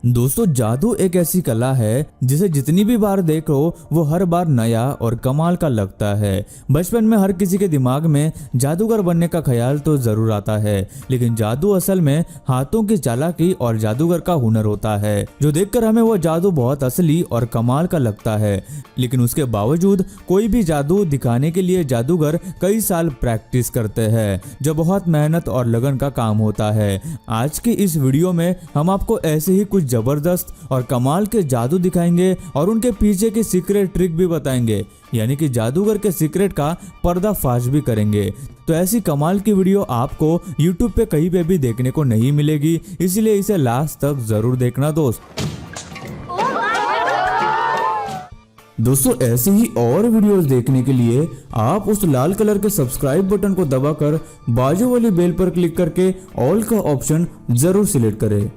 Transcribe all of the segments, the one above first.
दोस्तों, जादू एक ऐसी कला है जिसे जितनी भी बार देखो वो हर बार नया और कमाल का लगता है। बचपन में हर किसी के दिमाग में जादूगर बनने का ख्याल तो जरूर आता है, लेकिन जादू असल में हाथों की चालाकी और जादूगर का हुनर होता है, जो देखकर हमें वो जादू बहुत असली और कमाल का लगता है। लेकिन उसके बावजूद कोई भी जादू दिखाने के लिए जादूगर कई साल प्रैक्टिस करते हैं, जो बहुत मेहनत और लगन का काम होता है। आज की इस वीडियो में हम आपको ऐसे ही कुछ जबरदस्त और कमाल के जादू दिखाएंगे और उनके पीछे की सीक्रेट ट्रिक भी बताएंगे, यानी कि जादूगर के सीक्रेट का पर्दाफाश भी करेंगे। तो ऐसी कमाल की वीडियो आपको YouTube पे कहीं पे भी देखने को नहीं मिलेगी, इसलिए इसे लास्ट तक जरूर देखना दोस्तों, ऐसे ही और वीडियोस देखने के लिए आप उस लाल कलर के सब्सक्राइब बटन को दबाकर बाजू वाली बेल पर क्लिक करके ऑल का ऑप्शन जरूर सिलेक्ट करें।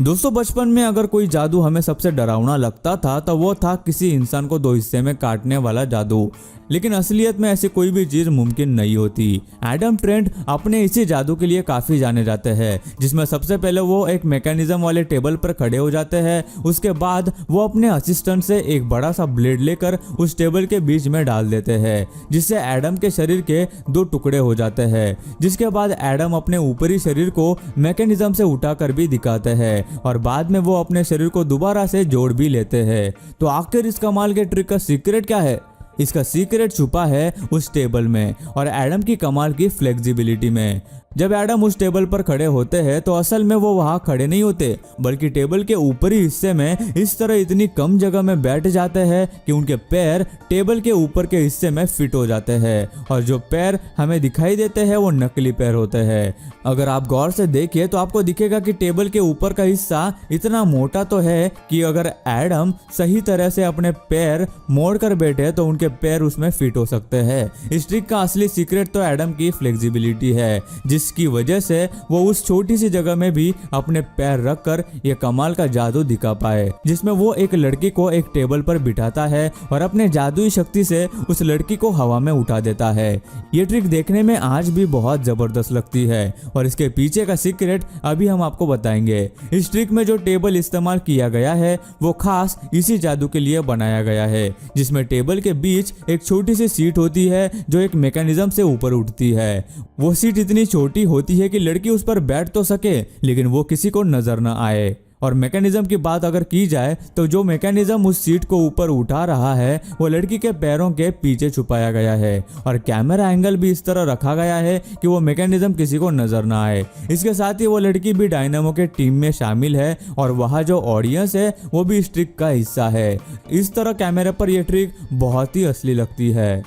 दोस्तों, बचपन में अगर कोई जादू हमें सबसे डरावना लगता था तो वो था किसी इंसान को दो हिस्से में काटने वाला जादू। लेकिन असलियत में ऐसी कोई भी चीज मुमकिन नहीं होती। एडम ट्रेंट अपने इसी जादू के लिए काफी जाने जाते हैं, जिसमें सबसे पहले वो एक मैकेनिज्म वाले टेबल पर खड़े हो जाते हैं। उसके बाद वो अपने असिस्टेंट से एक बड़ा सा ब्लेड लेकर उस टेबल के बीच में डाल देते हैं, जिससे एडम के शरीर के दो टुकड़े हो जाते हैं। जिसके बाद एडम अपने ऊपरी शरीर को मैकेनिज्म से उठाकर भी दिखाते हैं और बाद में वो अपने शरीर को दोबारा से जोड़ भी लेते हैं। तो आखिर इस कमाल के ट्रिक का सीक्रेट क्या है? इसका सीक्रेट छुपा है उस टेबल में और एडम की कमाल की फ्लेक्सिबिलिटी में। जब एडम उस टेबल पर खड़े होते हैं तो असल में वो वहां खड़े नहीं होते, बल्कि टेबल के ऊपरी हिस्से में इस तरह इतनी कम जगह में बैठ जाते हैं कि उनके पैर टेबल के ऊपर के हिस्से में फिट हो जाते हैं। और जो पैर हमें दिखाई देते हैं वो नकली पैर होते हैं। अगर आप गौर से देखिए तो आपको दिखेगा कि टेबल के ऊपर का हिस्सा इतना मोटा तो है कि अगर एडम सही तरह से अपने पैर मोड़ कर बैठे तो उनके पैर उसमें फिट हो सकते हैं। इस ट्रिक का असली सीक्रेट तो एडम की फ्लेक्सिबिलिटी है, जिसकी वजह से वो उस छोटी सी जगह में भी अपने पैर रखकर ये कमाल का जादू दिखा पाए, जिसमें वो एक लड़की को एक टेबल पर बिठाता है और अपने जादुई शक्ति से उस लड़की को हवा में उठा देता है। ये ट्रिक देखने में आज भी बहुत जबरदस्त लगती है और इसके पीछे का सीक्रेट अभी हम आपको बताएंगे। इस ट्रिक में जो टेबल इस्तेमाल किया गया है वो खास इसी जादू के लिए बनाया गया है, जिसमें टेबल के बीच एक छोटी सी सीट होती है जो एक मैकेनिज्म से ऊपर उठती है। वो सीट इतनी छोटी होती है कि लड़की उस पर बैठ तो सके, लेकिन वो किसी को नजर न आए। और मैकेनिज्म की बात अगर की जाए तो जो मैकेनिज्म उस सीट को ऊपर उठा रहा है वो लड़की के पैरों के पीछे छुपाया गया है और कैमरा एंगल भी इस तरह रखा गया है कि वो मैकेनिज्म किसी को नजर ना आए। इसके साथ ही वो लड़की भी डायनामो के टीम में शामिल है और वहाँ जो ऑडियंस है वो भी इस ट्रिक का हिस्सा है। इस तरह कैमरे पर यह ट्रिक बहुत ही असली लगती है।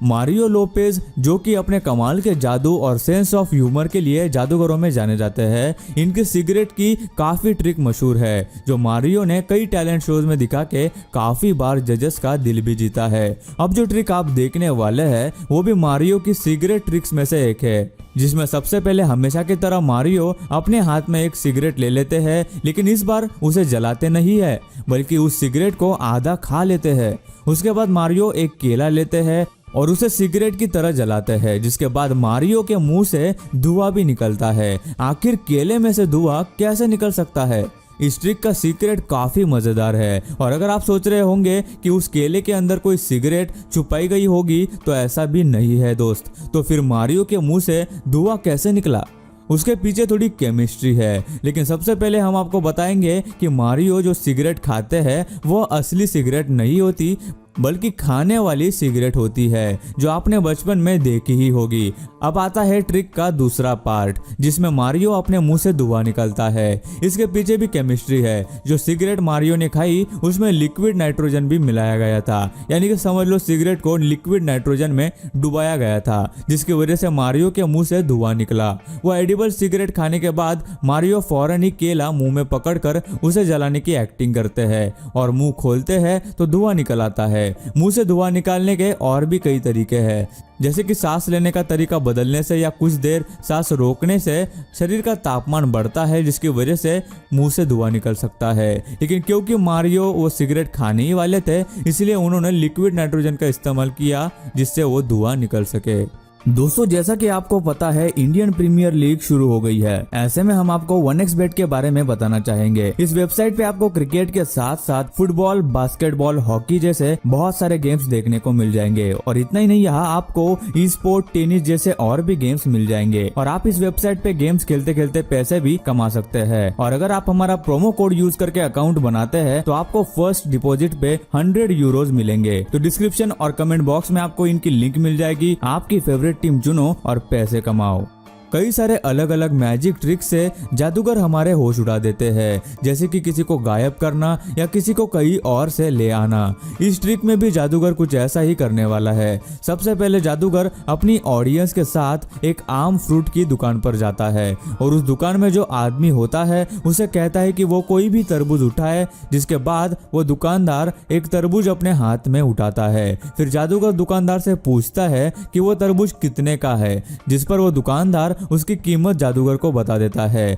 मारियो लोपेज, जो कि अपने कमाल के जादू और सेंस ऑफ ह्यूमर के लिए जादूगरों में जाने जाते हैं, इनके सिगरेट की काफी ट्रिक मशहूर है, जो मारियो ने कई टैलेंट शोज में दिखा के काफी बार जजेस का दिल भी जीता है। अब जो ट्रिक आप देखने वाले हैं वो भी मारियो की सिगरेट ट्रिक्स में से एक है, जिसमें सबसे पहले हमेशा की तरह मारियो अपने हाथ में एक सिगरेट ले लेते हैं, लेकिन इस बार उसे जलाते नहीं है, बल्कि उस सिगरेट को आधा खा लेते हैं। उसके बाद मारियो एक केला लेते हैं और उसे सिगरेट की तरह जलाते हैं, जिसके बाद मारियो के मुंह से धुआं भी निकलता है। आखिर केले में से धुआं कैसे निकल सकता है? इस ट्रिक का सीक्रेट काफी मजेदार है और अगर आप सोच रहे होंगे कि उस केले के अंदर कोई सिगरेट छुपाई गई होगी तो ऐसा भी नहीं है दोस्त। तो फिर मारियो के मुंह से धुआं कैसे निकला? उसके पीछे थोड़ी केमिस्ट्री है, लेकिन सबसे पहले हम आपको बताएंगे कि मारियो जो सिगरेट खाते हैं वो असली सिगरेट नहीं होती, बल्कि खाने वाली सिगरेट होती है, जो आपने बचपन में देखी ही होगी। अब आता है ट्रिक का दूसरा पार्ट, जिसमें मारियो अपने मुंह से धुआं निकलता है। इसके पीछे भी केमिस्ट्री है। जो सिगरेट मारियो ने खाई उसमें लिक्विड नाइट्रोजन भी मिलाया गया था, यानी कि समझ लो सिगरेट को लिक्विड नाइट्रोजन में डुबाया गया था, जिसकी वजह से मारियो के मुंह से धुआं निकला। वो एडिबल सिगरेट खाने के बाद मारियो फौरन ही केला मुंह में पकड़कर उसे जलाने की एक्टिंग करते हैं और मुंह खोलते हैं तो धुआं निकल आता है। मुंह से धुआं निकालने के और भी कई तरीके हैं, जैसे कि सांस लेने का तरीका बदलने से या कुछ देर सांस रोकने से शरीर का तापमान बढ़ता है, जिसकी वजह से मुंह से धुआं निकल सकता है। लेकिन क्योंकि मारियो वो सिगरेट खाने ही वाले थे, इसलिए उन्होंने लिक्विड नाइट्रोजन का इस्तेमाल किया जिससे वो धुआं निकल सके। दोस्तों जैसा कि आपको पता है इंडियन प्रीमियर लीग शुरू हो गई है। ऐसे में हम आपको 1xBet के बारे में बताना चाहेंगे। इस वेबसाइट पे आपको क्रिकेट के साथ साथ फुटबॉल, बास्केटबॉल, हॉकी जैसे बहुत सारे गेम्स देखने को मिल जाएंगे। और इतना ही नहीं, यहाँ आपको ई स्पोर्ट, टेनिस जैसे और भी गेम्स मिल जाएंगे। और आप इस वेबसाइट पे गेम्स खेलते खेलते पैसे भी कमा सकते हैं। और अगर आप हमारा प्रोमो कोड यूज करके अकाउंट बनाते हैं तो आपको फर्स्ट डिपॉजिट पे 100 यूरोज मिलेंगे। तो डिस्क्रिप्शन और कमेंट बॉक्स में आपको इनकी लिंक मिल जाएगी। आपकी फेवरेट टीम चुनो और पैसे कमाओ। कई सारे अलग अलग मैजिक ट्रिक से जादूगर हमारे होश उड़ा देते हैं, जैसे कि किसी को गायब करना या किसी को कहीं और से ले आना। इस ट्रिक में भी जादूगर कुछ ऐसा ही करने वाला है। सबसे पहले जादूगर अपनी ऑडियंस के साथ एक आम फ्रूट की दुकान पर जाता है और उस दुकान में जो आदमी होता है उसे कहता है कि वो कोई भी तरबूज उठाए, जिसके बाद वो दुकानदार एक तरबूज अपने हाथ में उठाता है। फिर जादूगर दुकानदार से पूछता है कि वो तरबूज कितने का है, जिस पर वो दुकानदार उसकी कीमत जादूगर को बता देता है।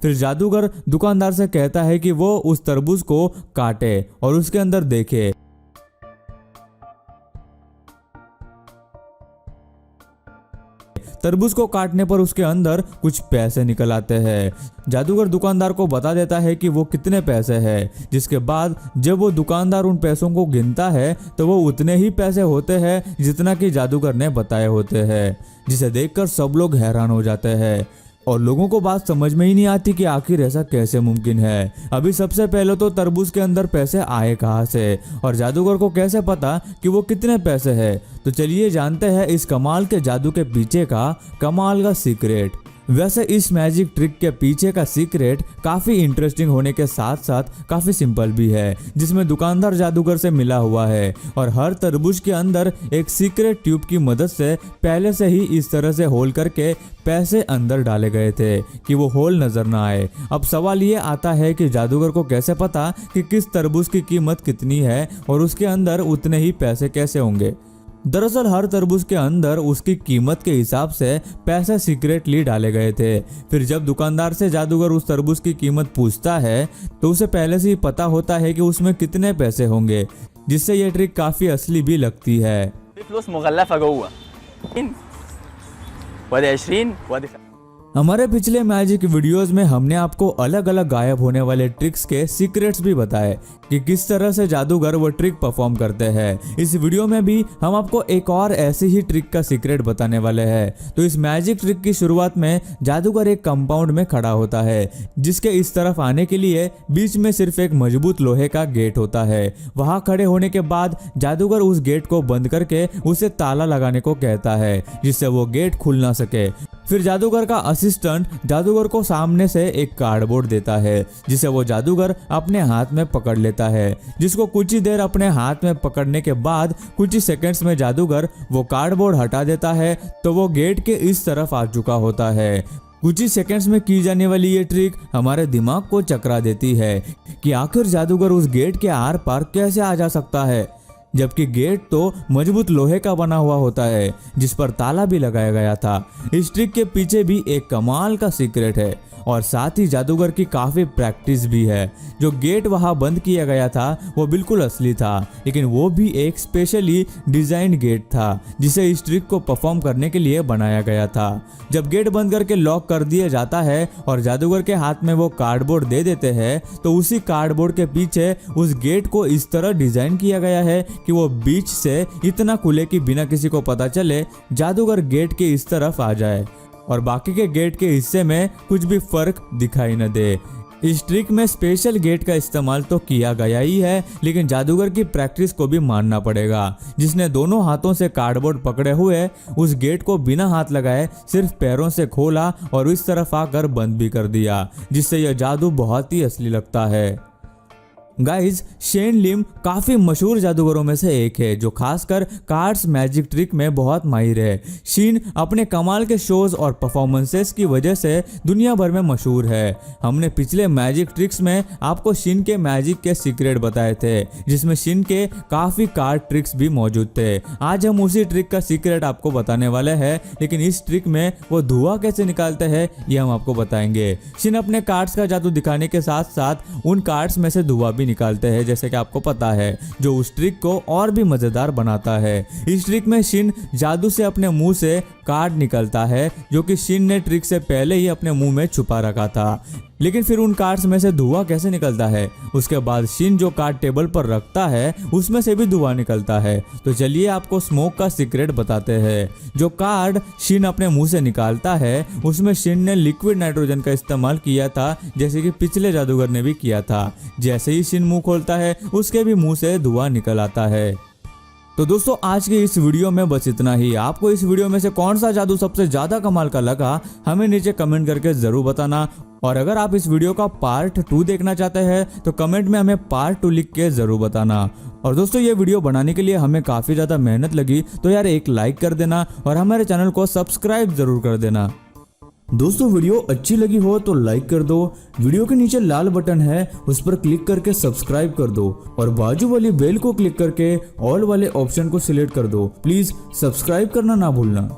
फिर जादूगर दुकानदार से कहता है कि वो उस तरबूज को काटे और उसके अंदर देखे। तरबूज को काटने पर उसके अंदर कुछ पैसे निकल आते हैं। जादूगर दुकानदार को बता देता है कि वो कितने पैसे हैं, जिसके बाद जब वो दुकानदार उन पैसों को गिनता है तो वो उतने ही पैसे होते हैं जितना कि जादूगर ने बताए होते हैं, जिसे देखकर सब लोग हैरान हो जाते हैं और लोगों को बात समझ में ही नहीं आती कि आखिर ऐसा कैसे मुमकिन है। अभी सबसे पहले तो तरबूज के अंदर पैसे आए कहाँ से और जादूगर को कैसे पता कि वो कितने पैसे है। तो चलिए जानते हैं इस कमाल के जादू के पीछे का कमाल का सीक्रेट। वैसे इस मैजिक ट्रिक के पीछे का सीक्रेट काफी इंटरेस्टिंग होने के साथ साथ काफी सिंपल भी है, जिसमें दुकानदार जादूगर से मिला हुआ है और हर तरबूज के अंदर एक सीक्रेट ट्यूब की मदद से पहले से ही इस तरह से होल करके पैसे अंदर डाले गए थे कि वो होल नजर ना आए। अब सवाल ये आता है कि जादूगर को कैसे पता कि किस तरबूज की कीमत कितनी है और उसके अंदर उतने ही पैसे कैसे होंगे। दरअसल हर तरबूज के अंदर उसकी कीमत के हिसाब से पैसे सीक्रेटली डाले गए थे। फिर जब दुकानदार से जादूगर उस तरबूज की कीमत पूछता है तो उसे पहले से ही पता होता है कि उसमें कितने पैसे होंगे, जिससे ये ट्रिक काफी असली भी लगती है। हमारे पिछले मैजिक वीडियोस में हमने आपको अलग अलग गायब होने वाले ट्रिक्स के सीक्रेट्स भी बताए कि किस तरह से जादूगर वो ट्रिक परफॉर्म करते हैं। इस वीडियो में भी हम आपको एक और ऐसी ही ट्रिक का सीक्रेट बताने वाले हैं। तो इस मैजिक ट्रिक की शुरुआत में जादूगर एक कंपाउंड में खड़ा होता है, जिसके इस तरफ आने के लिए बीच में सिर्फ एक मजबूत लोहे का गेट होता है। वहां खड़े होने के बाद जादूगर उस गेट को बंद करके उसे ताला लगाने को कहता है, जिससे वो गेट खुल ना सके। फिर जादूगर का असिस्टेंट जादूगर को सामने से एक कार्डबोर्ड देता है, जिसे वो जादूगर अपने हाथ में पकड़ लेता है, जिसको कुछ ही देर अपने हाथ में पकड़ने के बाद कुछ ही सेकंड्स में जादूगर वो कार्डबोर्ड हटा देता है तो वो गेट के इस तरफ आ चुका होता है। कुछ ही सेकंड्स में की जाने वाली ये ट्रिक हमारे दिमाग को चकरा देती है कि आखिर जादूगर उस गेट के आर पार कैसे आ जा सकता है, जबकि गेट तो मजबूत लोहे का बना हुआ होता है जिस पर ताला भी लगाया गया था। इस ट्रिक के पीछे भी एक कमाल का सीक्रेट है और साथ ही जादूगर की काफी प्रैक्टिस भी है। जो गेट वहां बंद किया गया था वो बिल्कुल असली था, लेकिन वो भी एक स्पेशली डिजाइंड गेट था जिसे इस ट्रिक को परफॉर्म करने के लिए बनाया गया था। जब गेट बंद करके लॉक कर दिया जाता है और जादूगर के हाथ में वो कार्डबोर्ड दे देते हैं तो उसी कार्डबोर्ड के पीछे उस गेट को इस तरह डिजाइन किया गया है कि वो बीच से इतना खुले कि बिना किसी को पता चले जादूगर गेट के इस तरफ आ जाए और बाकी के गेट के हिस्से में कुछ भी फर्क दिखाई न दे। इस ट्रिक में स्पेशल गेट का इस्तेमाल तो किया गया ही है, लेकिन जादूगर की प्रैक्टिस को भी मानना पड़ेगा, जिसने दोनों हाथों से कार्डबोर्ड पकड़े हुए उस गेट को बिना हाथ लगाए सिर्फ पैरों से खोला और इस तरफ आकर बंद भी कर दिया, जिससे यह जादू बहुत ही असली लगता है। गाइज, शेन लिम काफी मशहूर जादूगरों में से एक है जो खासकर कार्ड्स मैजिक ट्रिक में बहुत माहिर है। शीन अपने कमाल के शोज और परफॉर्मेंसेस की वजह से दुनिया भर में मशहूर है। हमने पिछले मैजिक ट्रिक्स में आपको शीन के मैजिक के सीक्रेट बताए थे, जिसमें शीन के काफी कार्ड ट्रिक्स भी मौजूद थे। आज हम उसी ट्रिक का सीक्रेट आपको बताने वाले हैं, लेकिन इस ट्रिक में वो धुआं कैसे निकालते हैं ये हम आपको बताएंगे। शीन अपने कार्ड्स का जादू दिखाने के साथ साथ उन कार्ड्स में से धुआं भी निकालते हैं जैसे कि आपको पता है, जो उस ट्रिक को और भी मजेदार बनाता है। इस ट्रिक में शिन जादू से अपने मुंह से कार्ड निकलता है जो कि शिन ने ट्रिक से पहले ही अपने मुंह में छुपा रखा था। लेकिन फिर उन कार्ड्स में से धुआं कैसे निकलता है? उसके बाद शिन जो कार्ड टेबल पर रखता है उसमें से भी धुआं निकलता है। तो चलिए आपको स्मोक का सीक्रेट बताते हैं। जो कार्ड शिन अपने मुंह से निकालता है उसमें शिन ने लिक्विड नाइट्रोजन का इस्तेमाल किया था, जैसे कि पिछले जादूगर ने भी किया था। जैसे ही शिन मुंह खोलता है उसके भी मुंह से धुआं निकल आता है। तो दोस्तों आज की इस वीडियो में बस इतना ही। आपको इस वीडियो में से कौन सा जादू सबसे ज्यादा कमाल का लगा हमें नीचे कमेंट करके जरूर बताना। और अगर आप इस वीडियो का पार्ट 2 देखना चाहते हैं तो कमेंट में हमें पार्ट 2 लिख के जरूर बताना। और दोस्तों ये वीडियो बनाने के लिए हमें काफी ज्यादा मेहनत लगी, तो यार एक लाइक कर देना और हमारे चैनल को सब्सक्राइब जरूर कर देना। दोस्तों वीडियो अच्छी लगी हो तो लाइक कर दो, वीडियो के नीचे लाल बटन है उस पर क्लिक करके सब्सक्राइब कर दो और बाजू वाली बेल को क्लिक करके ऑल वाले ऑप्शन को सिलेक्ट कर दो। प्लीज सब्सक्राइब करना ना भूलना।